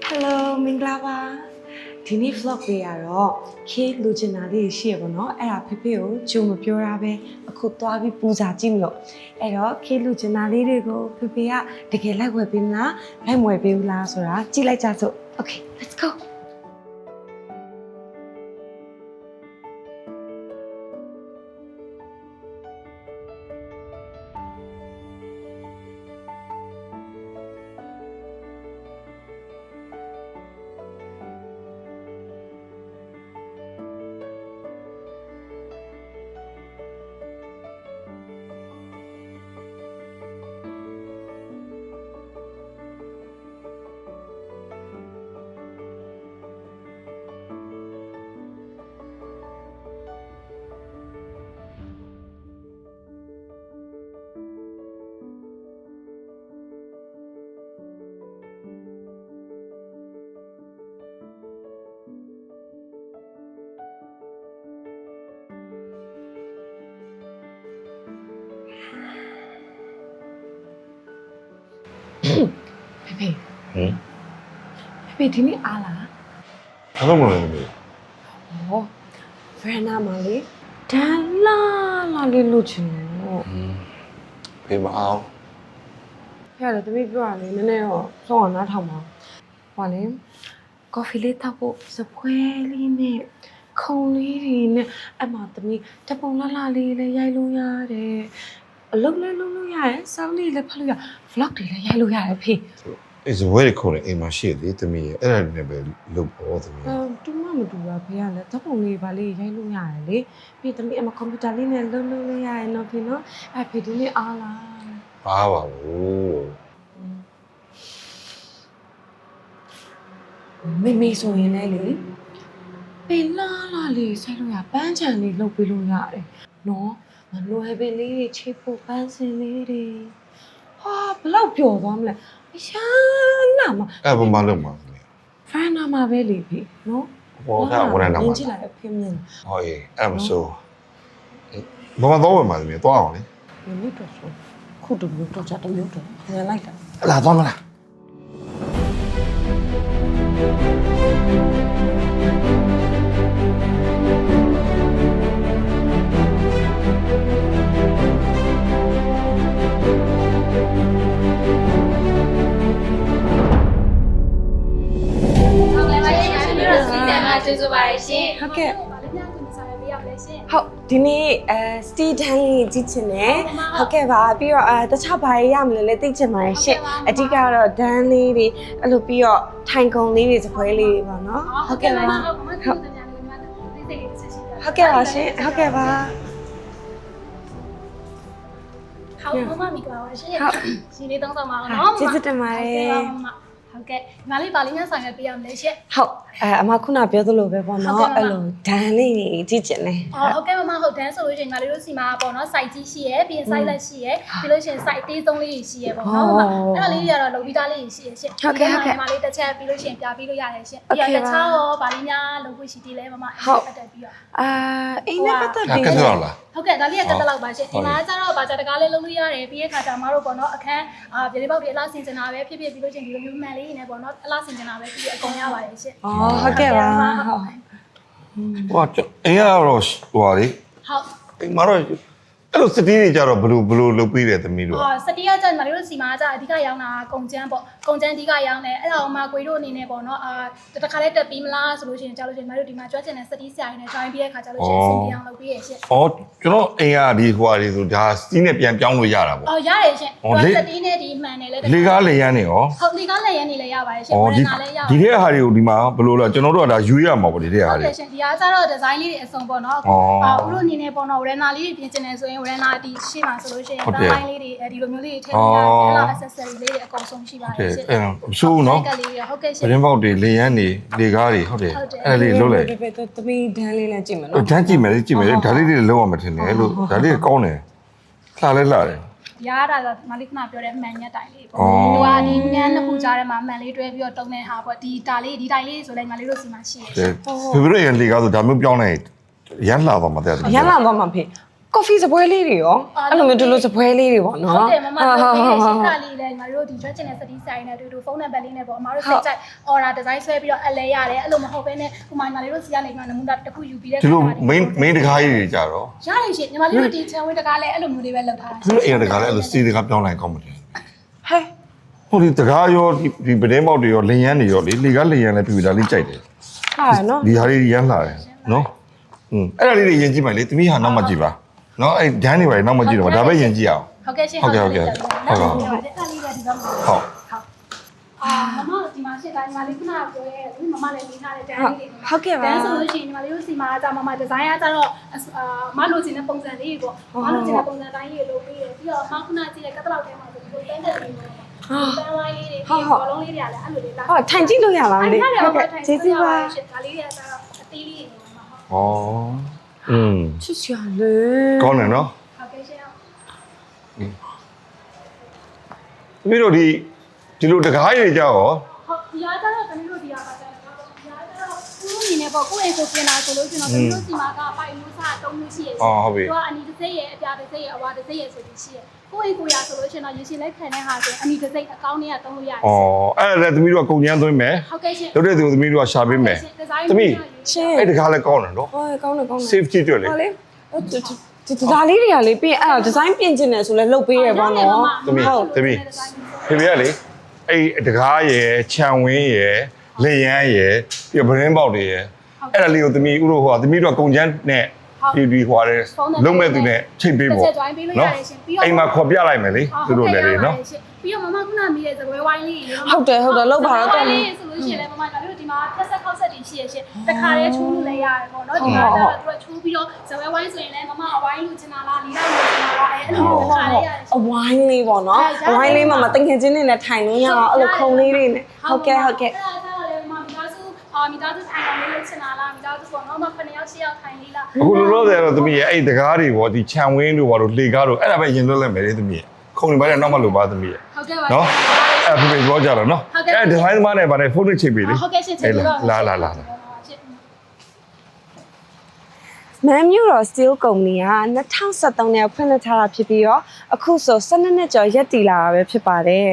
Hello မင်္ဂလာပါဒီနေ့ vlog ပေးရတော့ K လူချင်တာလေးရှိရပါတော့အဲ့ဒါဖေဖေကိုဂျုံမပြောတာပဲအခုသွားပြီးပူဇာကြည့်မလို့အဲ့တော့ K လူချင်တာလေးတွေကိုဖေဖေကတကယ်လိုက်ဝယ်ပေးမလားလိုက်မဝယ်ပေးဘူးလားဆိုတာကြည့်လိုက်ကြစို့ Okay let's goဖေဖေဒီနေ့အားလား ဘာလို့မလဲမေ ဟောဗရန်နာမလေးဒန်လာလေးလို့ချင်တော့ ဖေမအောင် ဖရတယ်တမီးပြောရလေနည်းနည်းတော့စောင်းအောင်နားထောင်ပါဟောလေကော်ဖီလေးတောက်ဖို့စပွဲလေးနဲ့ခုံလေးတွေနဲ့အမှတမီးတပုံလာလာလေးလည်းရိုက်လို့ရတယ်အလုပ်လည်းလုပ်လို့ရတယ်စောင်းလေးလည်းဖတ်လို့ရ vlog တွေလည်းရိုက်လို့ရတယ်ဖေ အေးစဝဲခေါ်နေအိမ်မှာရှိတယ်တမီးအဲ့ဒါနဲ့ပဲလုပ်ပေါ်တမီး တူမမတူတာဖေကလည်းဓာတ်ပုံလေးပါလေးရိုက်လို့ရတယ်လေဖေတမီးအမကွန်ပျူတာလေးနဲ့လုပ်လို့ရတယ်နော်ဖေနော်အဲ့ဖေဒီနေ့အားလား ဘာပါဘူး မေဆိုရင်လည်းလေပေလာလာလေးဆိုင်လို့ရပန်းချံလေးလုပ်ပေးလို့ရတယ်နော်မလွယ်ပင်လေးတွေချိတ်ဖို့ပန်းစင်လေးတွေဟာဘလောက်ပျော်သွားမလဲအရှာနာမ အဲ့ဘာမှလုပ်မှာတမီး ဖန်နာမှာပဲလေဖေနော် ဘောကဝရနာ မြ မှာ င်ကြည့်လိုက်အဖေမြင် ဟောအေးအဲ့မဆိုဘာမှတော့မှာတမီးတော့အောင်လေ မြင်လို့တော့ဆိုခုတမျိုးတော့ကြတမျိုးတော့ညလိုက်တာ လာတော့မလားကျေးဇူးပါတယ်ရှင် ဟုတ်ကဲ့ ။ဘာလို့များကိုစားရပေးရမလဲရှင် ဟုတ်ဒီနေ့စတီဒန်လေးကြည့်ချင်တယ်ဟုတ်ကဲ့ပါပြီးတော့တခြားဘာရရမလဲလဲသိချင်ပါတယ်ရှင့်အဓိကတော့ဒန်လေးတွေအဲ့လိုပြီးတော့ထိုင်ကုန်လေးတွေစပွဲလေးတွေပေါ့နော် ။ဟုတ်ကဲ့ပါ။ဟုတ်ကဲ့ပါ။ဒီနေ့ညီမတို့သိသိလေးဆက်ရှိပါ ဟုတ်ကဲ့ပါရှင်ဟုတ်ကဲ့ပါ ။ဟောမမမိပါပါရှင် ဟုတ် ။ရှင်လေးသုံးဆောင်ပါအောင်နော်။ ကျေးဇူးတင်ပါတယ် ဟုတ်ကဲ့ညီမလေးပါလေးများဆောင်ရပေးရမလဲရှင် ဟုတ်အမခုနပြောသလိုပဲပေါ့ ဟုတ် နော် ကဲ့ပါ အဲ့လိုဒန်လေးတွေကြည့်ချင်တယ် ။အော်ဟုတ်ကဲ့မမဟုတ်တန်းဆိုလို့ရှိရင်ညီမလေးတို့စီမှာပေါ့နော် site ကြီးရှိရယ်ပြီးရင် site လက်ရှိရယ်ပြီးလို့ရှိရင် site သေးဆုံးလေးရှိရယ်ပေါ့နော်မမ။အဲ့ဒါလေးတွေကတော့လုံပြီးသားလေးရှိရယ်ရှင်။ညီမလေးတစ်ချက်ပြီးလို့ရှိရင်ပြပြီးလို့ရတယ်ရှင်။ပြီးတော့တခြားရောပါလေးများလုံဖို့ရှိသေးလဲမမအဲ့ပတ်သက်ပြီးတော့ အိမ်နဲ့ပတ်သက် က ပြီး တ်တော့လား ဟုတ်ကဲ့ဒါလေးကတက်လောက်ပါရှင်ဒီမှာကျတော့ဗာကြတကားလေးလုံးလို့ရတယ်ပြီးရခါကျမတို့ပေါ့နော်အခန်းပြလေးပေါက်တွေအလားဆင်ကျင်တာပဲဖြစ်ဖြစ်ပြီးလို့ချင်းဒီလိုမျိုးမှန်လေးနေပေါ့နော်အလားဆင်ကျင်တာပဲပြီးအကုန်ရပါတယ်ရှင် ဟုတ်ကဲ့ပါဟုတ် ဟောအိမ်ကတော့ဟိုလေ ဟုတ် အိမ်မှာတော့အဲ့လိုစတီးတွေကြတော့ဘလို့လုပ်ပြီးတယ်တမီးတို့ စတီးရကျညီမတို့စီမှာကျအဓိကရောင်းတာကုန်ကျန်းပေါ့ကုန်ကျန်းအဓိကရောင်းတယ်အဲ့ဒါအောင်မှကိုတို့အနေနဲ့ပေါ့နော်တခါလေးတက်ပြီးမလားဆိုလို့ရှိရင်ကျလို့ရှိရင်ညီမတို့ဒီမှာကြွချင်တဲ့စတီးဆရာကြီးနဲ့ join ပြီးတဲ့ခါကျလို့ရှိရင်စင်ပြေအောင်လုပ်ပြီးရရှင် ဟောကျွန်တော်အိမ်ကဒီဟိုဟာတွေဆိုဒါစတီးနဲ့ပြန်ပြောင်းလို့ရတာပေါ့ ရတယ်ရှင်စတီးနဲ့ဒီမှန်တယ်လေ လေကားလေရမ်းနေရော ဟုတ်လေကားလည်းရန်နေလည်းရပါတယ်ရှင် อ๋อ ဝယ်နာလည်းရ ဒီတဲ့ဟာတွေကိုဒီမှာဘယ်လိုလဲကျွန်တော်တို့ကဒါယူရမှာပေါ့ဒီတဲ့ဟာ ဟုတ် တွေ တယ်ရှင်ဒီအားကျတော့ဒီဇိုင်းလေးတွေအစုံပေါ့နော် อ๋อ ဥရောအနေနဲ့ပေါ့နော်ဝရနာလေးတွေပြင်ကျင်နေဆိုရင်ဝရနာဒီရှေ့မှာဆိုလို့ရှိရင် ဟုတ် ဘ တယ် န်လိုင်းလေးတွေဒီလိုမျိုးလေးတွေထည့်လို့ရတယ်အဲ့လို accessory လေးတွေအကုန်ဆုံးရှိပါတ တဲ့ ယ်ရှင် အဲ့မဆိုးနော် ကလေးတွေဟုတ်ကဲ့ရှင် ပရင်ပေါက်တွေလေရမ်းနေလေကားတွေဟုတ်တယ် ဟုတ်တယ် အဲ့လေးလုံးလိုက် ပဲသမီးဒန်လေးလည်းကြည့်မယ် တ နော် န်းကြည့်မယ်လေကြည့်မယ်လေဒါလေးတွေလုံးအောင်မထင်နဲ့လို့ဒါလေးကောင်းတယ်လှလဲလှတယ် ရတာကမလေးကနာပြောတဲ့မှန်ညက်တိုင်လေးပေါ့ อ๋อ သူကဒီညမ်းနှစ်ခုကြားထဲမှာမှန်လေးတွဲပြီးတော့တုံးတဲ့ဟာပေါ့ဒီတာလေးဒီတိုင်လေးဆိုလည်းမလေးတို့စီမှာရှိတယ် တဲ့ဖေဖေတို့ရဲ့လေကားဆိုဒါမျိုးပြောင်းလိုက်ရမ်းလာတော့မတဲ့ ရမ်းလာတော့မှဖေ coffee စပွဲလေးတွေရောအဲ့လိုမျိုးဒီလိုစပွဲလေးတွေပေါ့ ဟုတ် နော် တယ်မမတို့ပေးရှင်းခါလေးလည်းညီမတို့ဒီ dress နဲ့ study sign နဲ့တူဖုန်းနံပါတ်လေးနဲ့ပေါ့အမတို့စိတ်ကြိုက် order design ဆွဲပြီးတော့အလဲရတယ်အဲ့လိုမဟုတ်ဘဲနဲ့ဟိုမှာညီမတို့စီကနေနမူနာတစ်ခုယူပြီးတဲ့ ဒီလို main တကားကြီးတွေကြတော့ ရတယ်ရှင်ညီမတို့ဒီ channel တကားလည်းအဲ့လိုမျိုးလေးပဲလုပ်ထားတာ သူတို့အိမ်တကားလည်းအဲ့လိုစီတကားပြောင်းလိုက်ကောင်းမတယ် ဟဲ့ ဟိုဒီတကားရောဒီပဒင်းပေါက်တွေရောလင်ရမ်းတွေရောလေကားလင်ရမ်းလည်းပြပြတာလေးကြိုက်တယ် ဟာနော် ဒီဟာလေးရမ်းလာတယ်နော်အဲ့ဒါလေးတွေယဉ်ကြည့်မယ်လေသမီးဟာနောက်မှကြည့်ပါနော်အဲ့ဒန်းတွေပါနောက်မှကြည့်တော့ဒါပဲယဉ်ကြည့်အောင် ဟုတ်ကဲ့ရှင် ဟုတ်ကဲ့ အဲ့လေးလည်းဒီတော့ ဟုတ် ဟုတ်မမဒီမှာရှင်းတိုင်းညီမလေးခုနကပြောရဲဒီမမလည်းနေထားတဲ့တန်းလေးတွေ ဟုတ်ကဲ့ပါ တန်းဆိုလို့ရှိရင်ညီမလေးတို့စီမှာကမမဒီဇိုင်းကကြတော့မလိုချင်တဲ့ပုံစံလေးပေါ့မလိုချင်တဲ့ပုံစံတိုင်းလေးလုပ်ပြီးတယ်ပြီးတော့မခုနကြည့်တဲ့ကတ်တလောက်ထဲမှာဆိုဒီလိုတန်းတဲ့လေးပေါ့တန်းဝိုင်းလေးတွေဘောလုံးလေးတွေကလည်းအဲ့လိုလေးလာ ဟောထိုင်ကြည့်လို့ရလားလေဟုတ်ကဲ့ကျေးဇူးပါ ဒါလေးတွေကကြတော့အသေးလေးတွေနေမှာဟုတ် ဩ ချစ်စရာလေ ကောင်းတယ်နော် ဟုတ်ကဲ့ရှင် သမီးတို့ဒီလိုတကားကြီးတွေကြရော ဟုတ်ဒီအားကတော့တမီးတို့ဒီအားပါကြတယ်ဒီအားကတော့ကိုယ်အနေနဲ့ပေါ့ကိုယ့်အိမ်ကိုပြင်လာဆိုလို့ကျွန်တော်တမီးတို့စီမှာကပိုင်မျိုးစား3မျိုးရှိရဲ့သူကအနီတစ်စိတ်ရဲ့အပြာတစ်စိတ်ရဲ့အဝါတစ်စိတ်ရဲ့ဆိုပြီးရှိရဲ့ကိုယ့်အိမ်ကိုရဆိုလို့ကျွန်တော်ရေရှည်လိုက်ခံတဲ့ဟာဆိုအနီတစ်စိတ်အကောင်းနဲ့သုံးလို့ရတယ် ဩအဲ့ဒါလည်းသမီးတို့ကကုန်ကျန်းသွင်းမယ် ဟုတ်ကဲ့ရှင် တို့တဲ့သူသမီးတို့ကရှာပေးမယ် သမီး ရှင် အဲ့တကားလည်းကောင်းတယ်နော် ဟောကောင်းတယ်ကောင်းတယ် safety တွေ့လေ ဟောလေဒီဒါလေးတွေကလေပြီးအဲ့ဒါဒီဇိုင်းပြင်ကျင်တယ်ဆိုလဲလုပ်ပေးရပါတော့ သမီးဖေဖေကလေအဲ့တကားရယ်ခြံဝင်းရယ်လေရန်ရယ်ပြီးပရင်းပေါက်တွေရယ်အဲ့ဒါလေးကိုသမီးဥရောဟိုသမီးတို့ကကုန်ကျန်းနဲ့ဒီဟွာတယ်လုံးမဲ့သူနဲ့ချိန်ပေးပေါ့အိမ်မှာခေါ်ပြလိုက်မယ်လေသူတို့လည်းလေနော် ပြီးတော့မမခုနမိတဲ့ဇပွဲဝိုင်းလေး ဟုတ်တယ်လောက်ပါတော့တော် လေးဆိုလို့ရှိရင်လည်းမမဒါတို့ဒီမှာဖြတ်ဆက်ခောက်ဆက်တွေရှိရရှင်တခါတည်းချိုးလို့လည်းရတယ်ပေါ့နော်ဒီမှာကျတော့သူကချိုးပြီးတော့ဇပွဲဝိုင်းဆိုရင်လည်းမမအဝိုင်းလူချင်တာလားလီလိုက်လူချင်တာလားအဲ့လိုမျိုးတခါလေးရတယ် အဝိုင်းလေးပေါ့နော်အဝိုင်းလေးမှာမတင်ခင်ချင်းနဲ့ထိုင်လို့ရအောင်အဲ့လိုခုံလေးတွေနဲ့ဟုတ်ကဲ့အဲ့ဒါလည်းမမမိသားစုမိသားစုထိုင်အောင်လေးချင်တာလားမိသားစုပေါ့နော်မ9ယောက်10ယောက်ထိုင်လေးလား အခုလောလောဆယ်တော့သမီးရဲ့အဲ့တကားတွေပေါ့ဒီခြံဝင်းတို့ဘာလို့လေကားတို့အဲ့ဒါပဲရင်လွတ်လိုက်မယ်လေသမီးရဲ့ခုံနေပါတဲ့နောက်မှလို့ပါသမီးရဲ့ ဟုတ်ကဲ့ပါ နော်အဲ့ဖေဖေပြောကြတော့နော်အဲ့ဒီဇိုင်းသမားနဲ့ဗာနဲ့ဖုန်းနဲ့ချိန်ပေးလေ ဟုတ်ကဲ့ရှင်ကျေးဇူးတော့ လာ မန်မြူရော Steel Company က2013နဲ့ဖွင့်လှစ်ထားတာဖြစ်ပြီးတော့အခုဆို12နှစ်ကျော်ရက်တည်လာတာပဲဖြစ်ပါတယ်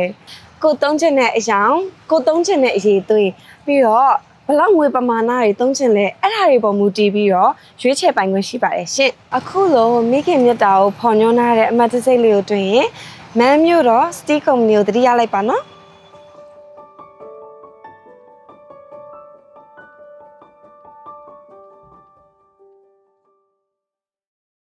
ကိုသုံးချင်တဲ့အယောင်ကိုသုံးချင်တဲ့အရေးသွေးပြီးတော့ဘလောက်ငွေပမာဏတွေသုံးချင်လဲအဲ့ဒါတွေပေါ်မူတည်ပြီးတော့ရွေးချယ်ပိုင်ခွင့်ရှိပါတယ်ရှင်အခုလိုမိခင်မြတ်တာကိုဖော်ညွှန်းထားတဲ့အမတ်တစိတ်လေးကိုတွေ့ရင်မန်မြူရော Steel Company ကိုတတိယလိုက်ပါနော်